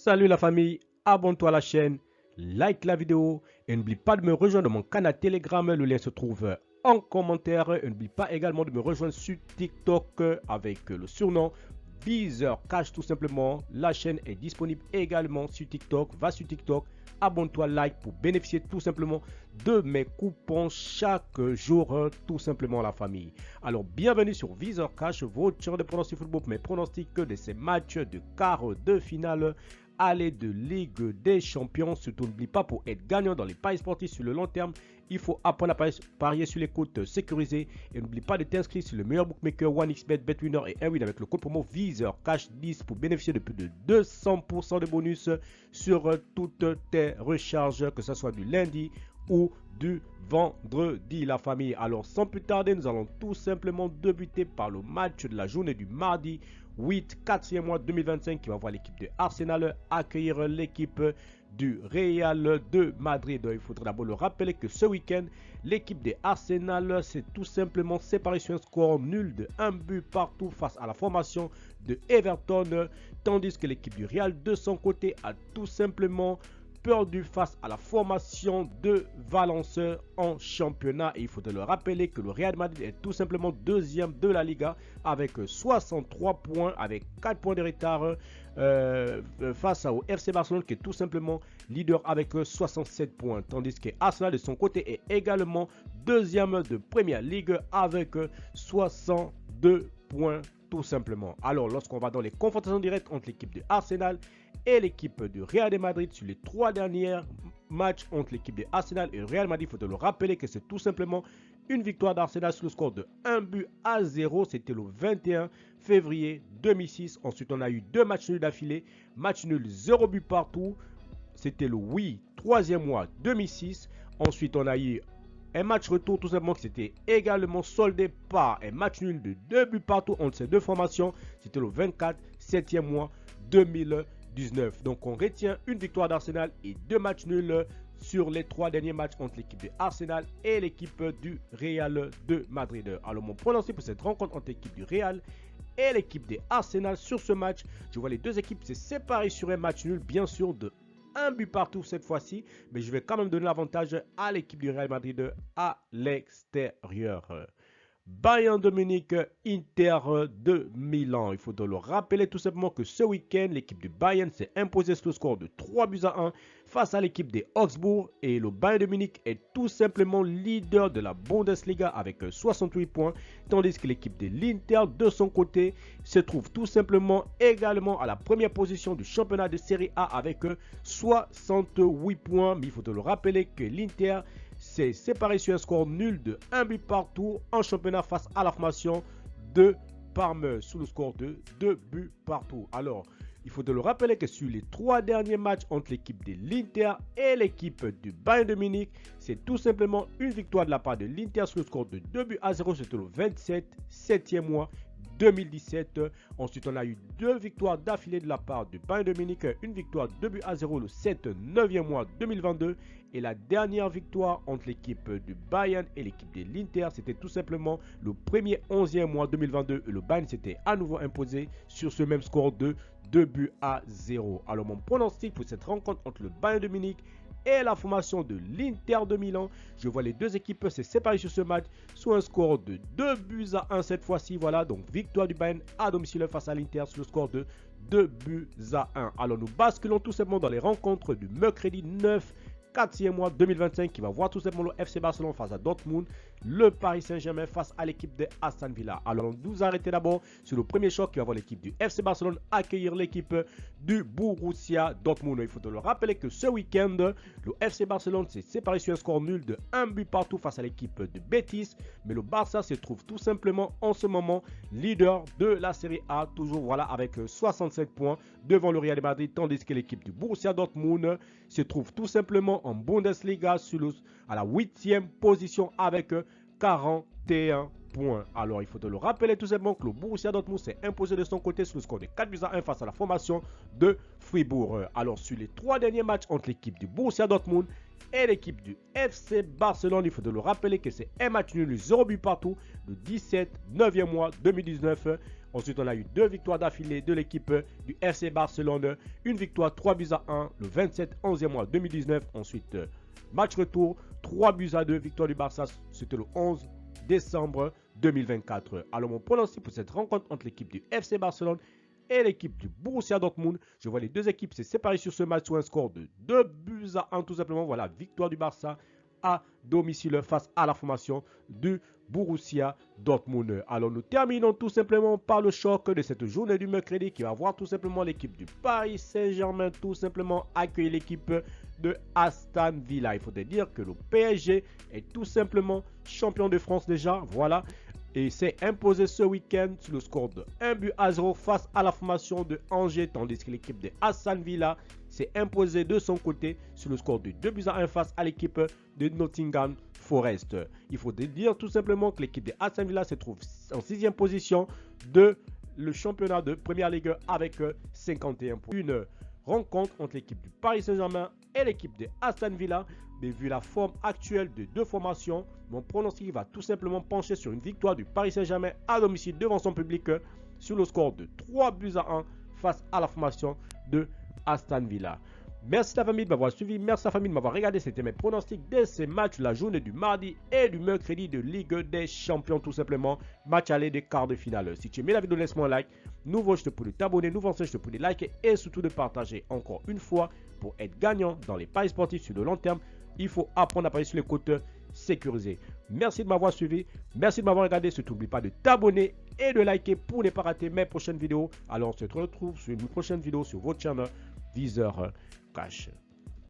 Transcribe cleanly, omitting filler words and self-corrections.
Salut la famille, abonne-toi à la chaîne, like la vidéo et n'oublie pas de me rejoindre dans mon canal Telegram, le lien se trouve en commentaire. Et n'oublie pas également de me rejoindre sur TikTok avec le surnom Viseur Cash tout simplement. La chaîne est disponible également sur TikTok, va sur TikTok, abonne-toi, like pour bénéficier tout simplement de mes coupons chaque jour, tout simplement la famille. Alors bienvenue sur Viseur Cash, votre chaîne de pronostics football pour mes pronostics de ces matchs de quart de finale aller de Ligue des Champions. Surtout n'oublie pas, pour être gagnant dans les paris sportifs sur le long terme, il faut apprendre à parier sur les cotes sécurisées. Et n'oublie pas de t'inscrire sur le meilleur bookmaker OneXBet, BetWinner et Airwin avec le code promo Viseur Cash 10 pour bénéficier de plus de 200% de bonus sur toutes tes recharges, que ce soit du lundi ou du vendredi la famille. Alors sans plus tarder, nous allons tout simplement débuter par le match de la journée du mardi 8, 4e mois 2025 qui va voir l'équipe de Arsenal accueillir l'équipe du Real de Madrid. Il faudra d'abord le rappeler que ce week-end, l'équipe de Arsenal s'est tout simplement séparée sur un score nul de 1 but partout face à la formation de Everton, tandis que l'équipe du Real de son côté a tout simplement perdu face à la formation de Valence en championnat. Et il faut le rappeler que le Real Madrid est tout simplement deuxième de la Liga avec 63 points, avec 4 points de retard face au FC Barcelone qui est tout simplement leader avec 67 points. Tandis que Arsenal de son côté est également deuxième de Première Ligue avec 62 points tout simplement. Alors lorsqu'on va dans les confrontations directes entre l'équipe de Arsenal et l'équipe du Real de Madrid sur les 3 derniers matchs entre l'équipe de Arsenal et le Real Madrid, il faut te le rappeler que c'est tout simplement une victoire d'Arsenal sur le score de 1-0. C'était le 21 février 2006. Ensuite, on a eu 2 matchs nuls d'affilée. Match nul 0 but partout. C'était le 3e mois 2006. Ensuite, on a eu un match retour tout simplement qui s'était également soldé par un match nul de 2 buts partout entre ces deux formations. C'était le 24 7e mois 2019. Donc on retient une victoire d'Arsenal et 2 matchs nuls sur les 3 derniers matchs entre l'équipe de Arsenal et l'équipe du Real de Madrid. Alors mon pronostic pour cette rencontre entre l'équipe du Real et l'équipe de Arsenal sur ce match, je vois les deux équipes se séparer sur un match nul, bien sûr de 1 but partout cette fois-ci, mais je vais quand même donner l'avantage à l'équipe du Real Madrid à l'extérieur. Bayern de Munich, Inter de Milan. Il faut le rappeler tout simplement que ce week-end, l'équipe du Bayern s'est imposée sur le score de 3-1 face à l'équipe des Augsbourg. Et le Bayern de Munich est tout simplement leader de la Bundesliga avec 68 points. Tandis que l'équipe de l'Inter, de son côté, se trouve tout simplement également à la première position du championnat de Serie A avec 68 points. Mais il faut le rappeler que l'Inter s'est séparé sur un score nul de 1 but partout en championnat face à la formation de Parme sous le score de 2 buts partout. Alors, il faut le rappeler que sur les 3 derniers matchs entre l'équipe de l'Inter et l'équipe du Bayern de Munich, c'est tout simplement une victoire de la part de l'Inter sur le score de 2-0. C'était le 27 7e mois 2017. Ensuite, on a eu 2 victoires d'affilée de la part du Bayern de Munich. Une victoire 2-0 le 7 9e mois 2022. Et la dernière victoire entre l'équipe du Bayern et l'équipe de l'Inter, c'était tout simplement le 1er 11e mois 2022. Et le Bayern s'était à nouveau imposé sur ce même score de 2-0. Alors, mon pronostic pour cette rencontre entre le Bayern de Munich et la formation de l'Inter de Milan, je vois les deux équipes se séparer sur ce match sur un score de 2-1 cette fois-ci. Voilà, donc victoire du Bayern à domicile face à l'Inter sur le score de 2-1. Alors nous basculons tout simplement dans les rencontres du mercredi 9 4e mois 2025 qui va voir tout simplement le FC Barcelone face à Dortmund, le Paris Saint-Germain face à l'équipe de Aston Villa. Alors nous arrêtons d'abord sur le premier choc qui va voir l'équipe du FC Barcelone accueillir l'équipe du Borussia Dortmund. Il faut le rappeler que ce week-end, le FC Barcelone s'est séparé sur un score nul de 1 but partout face à l'équipe de Betis, mais le Barça se trouve tout simplement en ce moment leader de la Serie A, toujours voilà avec 67 points devant le Real de Madrid, tandis que l'équipe du Borussia Dortmund se trouve tout simplement en Bundesliga à la 8e position avec 41 points. Alors il faut le rappeler tout simplement que le Borussia Dortmund s'est imposé de son côté sur le score de 4-1 face à la formation de Fribourg. Alors sur les 3 derniers matchs entre l'équipe du Borussia Dortmund et l'équipe du FC Barcelone, il faut le rappeler que c'est un match nul 0 but partout le 17 9e mois 2019 Ensuite, on a eu 2 victoires d'affilée de l'équipe du FC Barcelone. Une victoire 3-1 le 27 11e mois 2019. Ensuite, match retour 3-2, victoire du Barça. C'était le 11 décembre 2024. Alors, mon pronostic pour cette rencontre entre l'équipe du FC Barcelone et l'équipe du Borussia Dortmund. Je vois les deux équipes se séparer sur ce match sur un score de 2-1 tout simplement. Voilà, victoire du Barça à domicile face à la formation du Borussia Dortmund. Alors nous terminons tout simplement par le choc de cette journée du mercredi qui va voir tout simplement l'équipe du Paris Saint-Germain tout simplement accueillir l'équipe de Aston Villa. Il faut dire que le PSG est tout simplement champion de France déjà. Voilà. Et s'est imposé ce week-end sur le score de 1-0 face à la formation de Angers, tandis que l'équipe de Aston Villa s'est imposée de son côté sur le score de 2-1 face à l'équipe de Nottingham Forest. Il faut dire tout simplement que l'équipe de Aston Villa se trouve en 6e position de le championnat de Première Ligue avec 51 points. Une rencontre entre l'équipe du Paris Saint-Germain et l'équipe de Aston Villa. Mais vu la forme actuelle des deux formations, mon pronostic va tout simplement pencher sur une victoire du Paris Saint-Germain à domicile devant son public sur le score de 3-1 face à la formation de Aston Villa. Merci la famille de m'avoir suivi, merci la famille de m'avoir regardé. C'était mes pronostics de ces matchs la journée du mardi et du mercredi de Ligue des Champions tout simplement. Match aller des quarts de finale. Si tu aimais la vidéo, laisse-moi un like. Nouveau, je te prie de t'abonner. Nouveau, je te prie de liker et surtout de partager encore une fois pour être gagnant dans les paris sportifs sur le long terme. Il faut apprendre à parier sur les côtes sécurisées. Merci de m'avoir suivi. Merci de m'avoir regardé. Surtout, n'oublie pas de t'abonner et de liker pour ne pas rater mes prochaines vidéos. Alors, on se retrouve sur une prochaine vidéo sur votre chaîne Viseur Cash.